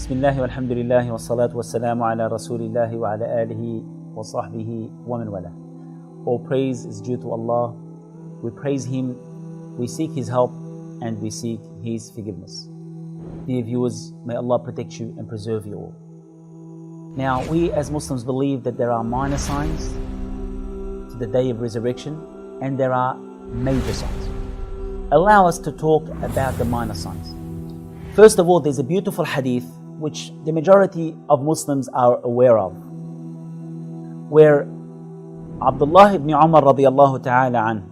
Bismillah walhamdulillah wa salatu wa salamu ala rasulillah wa ala alihi wa sahbihi wa man wala. All praise is due to Allah. We praise Him, we seek His help, and we seek His forgiveness. Dear viewers, may Allah protect you and preserve you all. Now, we as Muslims believe that there are minor signs to the day of resurrection and there are major signs. Allow us to talk about the minor signs. First of all, there's a beautiful hadith which the majority of Muslims are aware of, where Abdullah ibn Umar radiallahu ta'ala an,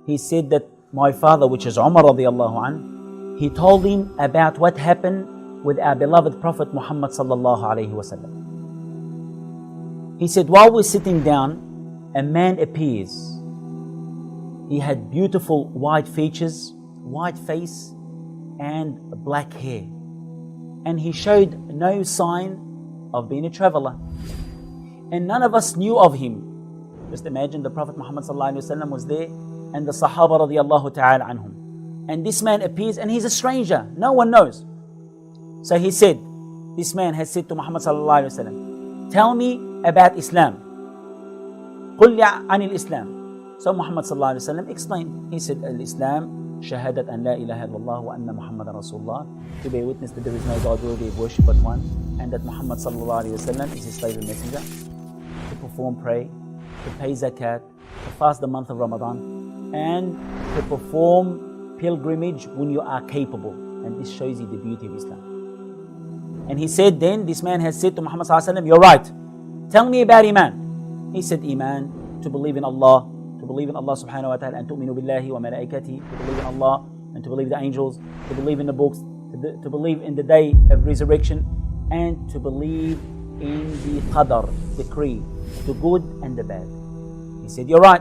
he said that my father, which is Umar radiallahu an, he told him about what happened with our beloved Prophet Muhammad sallallahu alayhi wasallam. He said, while we're sitting down, a man appears. He had beautiful white features, white face, and black hair. And he showed no sign of being a traveler. And none of us knew of him. Just imagine the Prophet Muhammad was there and the Sahaba radiallahu ta'ala anhum. And this man appears and he's a stranger. No one knows. So he said, this man has said to Muhammad sallallahu alayhi wa sallam, tell me about Islam. قُلْ لِي عَنِ الْإِسْلام. So Muhammad sallallahu alayhi wa sallam explained. He said, Al-Islam, shahadat an la ilaha illallah wa anna Muhammadan Rasulullah, to bear witness that there is no God worthy of worship but one, and that Muhammad sallallahu alayhi wa sallam is his slave and messenger, to perform prayer, to pay zakat, to fast the month of Ramadan, and to perform pilgrimage when you are capable. And this shows you the beauty of Islam. And he said then, this man has said to Muhammad sallallahu alayhi wa sallam, you're right, tell me about Iman. He said, Iman, to believe in Allah, subhanahu wa ta'ala, and tu'minu billahi wa malaikatihi, to believe in Allah and to believe the angels, to believe in the books, to believe in the day of resurrection, and to believe in the qadar, decree, the good and the bad. He said, you're right.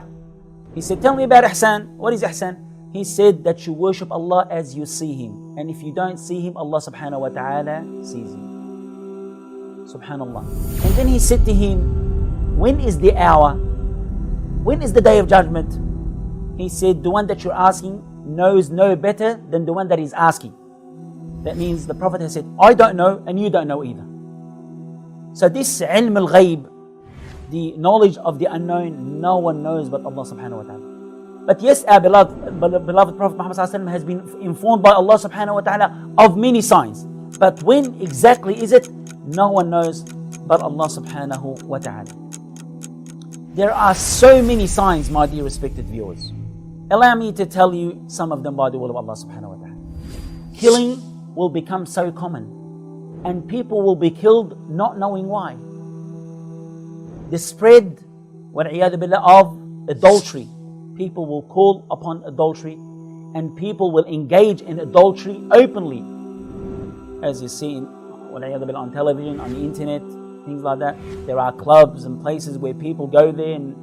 He said, tell me about ihsan. What is ihsan? He said that you worship Allah as you see Him, and if you don't see Him, Allah subhanahu wa ta'ala sees you. Subhanallah. And then he said to him, when is the hour? When is the day of judgment? He said, the one that you're asking knows no better than the one that is asking. That means the Prophet has said, I don't know and you don't know either. So this ilm al-ghayb, the knowledge of the unknown, no one knows but Allah subhanahu wa ta'ala. But yes, our beloved Prophet Muhammad has been informed by Allah subhanahu wa ta'ala of many signs. But when exactly is it? No one knows but Allah subhanahu wa ta'ala. There are so many signs, my dear respected viewers. Allow me to tell you some of them by the will of Allah subhanahu wa ta'ala. Killing will become so common, and people will be killed not knowing why. The spread, wal'iyadu billah, of adultery. People will call upon adultery, and people will engage in adultery openly. As you see, wal'iyadu billah, on television, on the internet, things like that. There are clubs and places where people go there and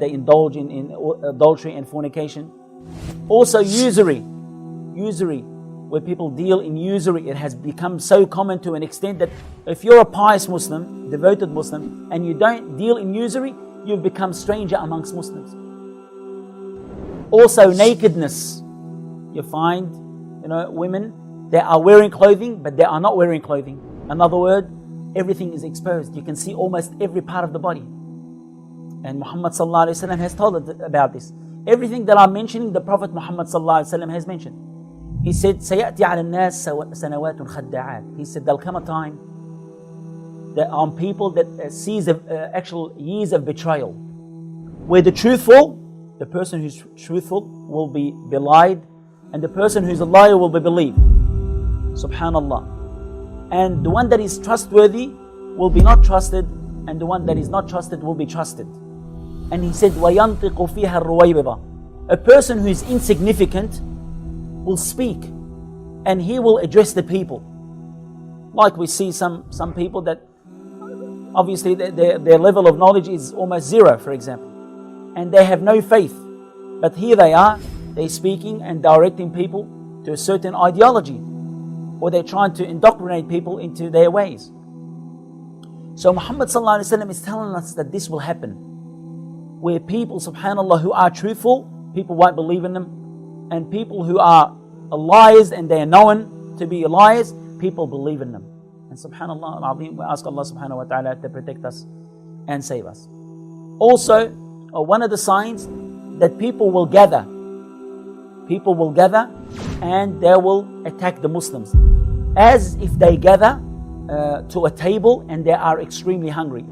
they indulge in adultery and fornication. Also usury, where people deal in usury. It has become so common to an extent that if you're a pious Muslim, devoted Muslim, and you don't deal in usury, you've become stranger amongst Muslims. Also nakedness. You find, women, they are wearing clothing, but they are not wearing clothing. Another word, everything is exposed. You can see almost every part of the body. And Muhammad sallallahu alayhi wa sallam has told us about this. Everything that I'm mentioning, the Prophet Muhammad sallallahu alayhi wa sallam has mentioned. He said, سَيَأْتِي عَلَى النَّاسِ سَنَوَاتٌ خَدَّعَاتٌ. He said, there'll come a time that on people that sees actual years of betrayal, where the person who's truthful will be belied, and the person who's a liar will be believed. Subhanallah. And the one that is trustworthy will be not trusted, and the one that is not trusted will be trusted. And he said, وَيَنْطِقُ فِيهَا الرُّوَيْبِضَةُ. A person who is insignificant will speak, and he will address the people. Like we see some people that obviously their level of knowledge is almost zero, for example, and they have no faith. But here they are, they're speaking and directing people to a certain ideology, or they're trying to indoctrinate people into their ways. So Muhammad sallallahu alaihi wasallam is telling us that this will happen, where people, subhanallah, who are truthful, people won't believe in them, and people who are liars and they are known, to be liars, people believe in them. And subhanallah al-azim, we ask Allah subhanahu wa ta'ala to protect us and save us. Also, one of the signs that people will gather and they will attack the Muslims as if they gather to a table and they are extremely hungry,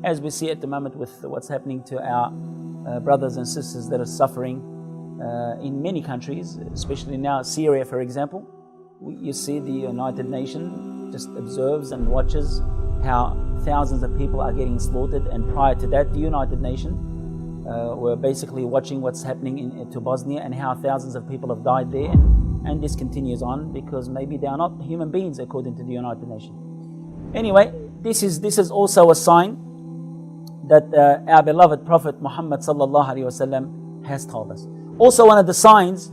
as we see at the moment with what's happening to our brothers and sisters that are suffering in many countries, especially now Syria, for example. You see the United Nations just observes and watches how thousands of people are getting slaughtered, and prior to that the United Nations were basically watching what's happening to Bosnia and how thousands of people have died there, and this continues on because maybe they are not human beings according to the United Nations. Anyway, this is also a sign that our beloved Prophet Muhammad sallallahu alaihi wasallam has told us. Also, one of the signs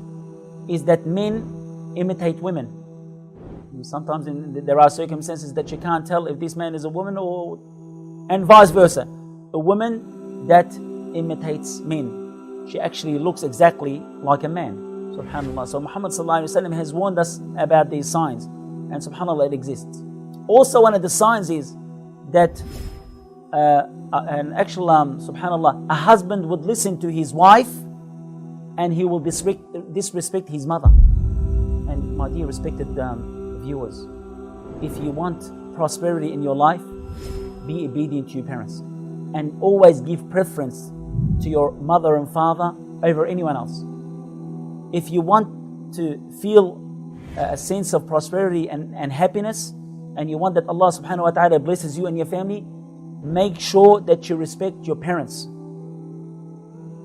is that men imitate women. Sometimes there are circumstances that you can't tell if this man is a woman and vice versa. A woman that imitates men, she actually looks exactly like a man. Subhanallah. So Muhammad sallallahu alaihi wasallam has warned us about these signs, and subhanallah, it exists. Also, one of the signs is that subhanallah, a husband would listen to his wife and he will disrespect his mother. And my dear respected viewers, if you want prosperity in your life, be obedient to your parents and always give preference to your mother and father over anyone else. If you want to feel a sense of prosperity and happiness, and you want that Allah subhanahu wa ta'ala blesses you and your family, make sure that you respect your parents.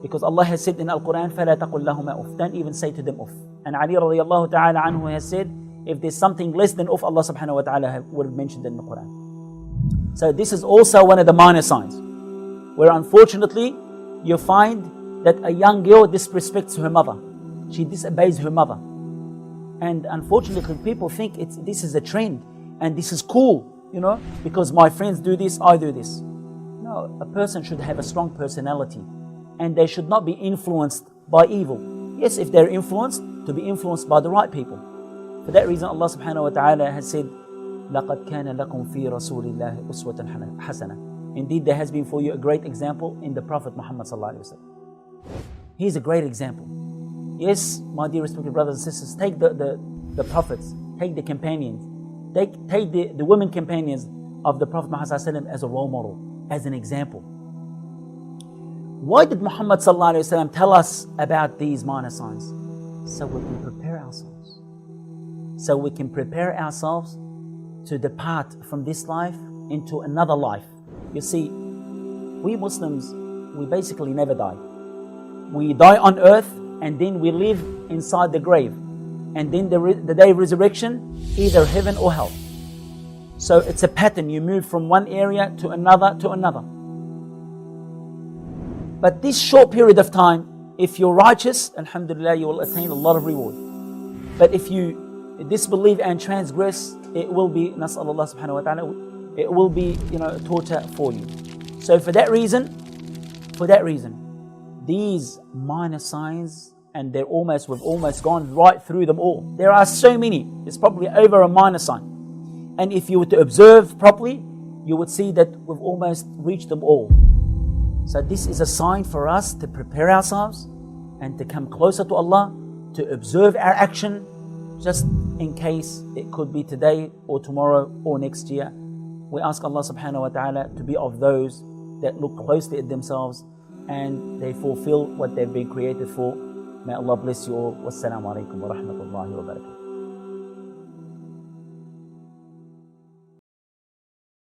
Because Allah has said in Al-Quran, فَلَا تَقُلْ لَهُمَا أُفْ. Don't even say to them uff. And Ali radiallahu ta'ala anhu has said, if there's something less than uff, Allah subhanahu wa ta'ala would have mentioned it in the Quran. So this is also one of the minor signs, where unfortunately you find that a young girl disrespects her mother. She disobeys her mother. And unfortunately people think this is a trend and this is cool, because my friends do this, I do this. No, a person should have a strong personality and they should not be influenced by evil. Yes, if they're influenced, to be influenced by the right people. For that reason, Allah subhanahu wa ta'ala has said, لَقَدْ كَانَ لَكُمْ فِي رَسُولِ اللَّهِ أُسْوَةٌ حَسَنَةٌ. Indeed, there has been for you a great example in the Prophet Muhammad sallallahu alaihi wasallam. He is a great example. Yes, my dear respected brothers and sisters, take the prophets, take the companions, take the women companions of the Prophet Muhammad sallallahu alaihi wasallam as a role model, as an example. Why did Muhammad sallallahu alaihi wasallam tell us about these minor signs? So we can prepare ourselves. So we can prepare ourselves to depart from this life into another life. You see, we Muslims, we basically never die. We die on earth and then we live inside the grave. And then the day of resurrection, either heaven or hell. So it's a pattern. You move from one area to another to another. But this short period of time, if you're righteous, alhamdulillah, you will attain a lot of reward. But if you disbelieve and transgress, it will be, nas'alullah subhanahu wa ta'ala, it will be, torture for you. So for that reason, these minor signs, and we've almost gone right through them all. There are so many. There's probably over a minor sign. And if you were to observe properly, you would see that we've almost reached them all. So this is a sign for us to prepare ourselves and to come closer to Allah, to observe our action, just in case it could be today or tomorrow or next year. We ask Allah subhanahu wa ta'ala to be of those that look closely at themselves and they fulfill what they've been created for. May Allah bless you all. Wassalamu alaikum wa rahmatullahi wa barakatuh.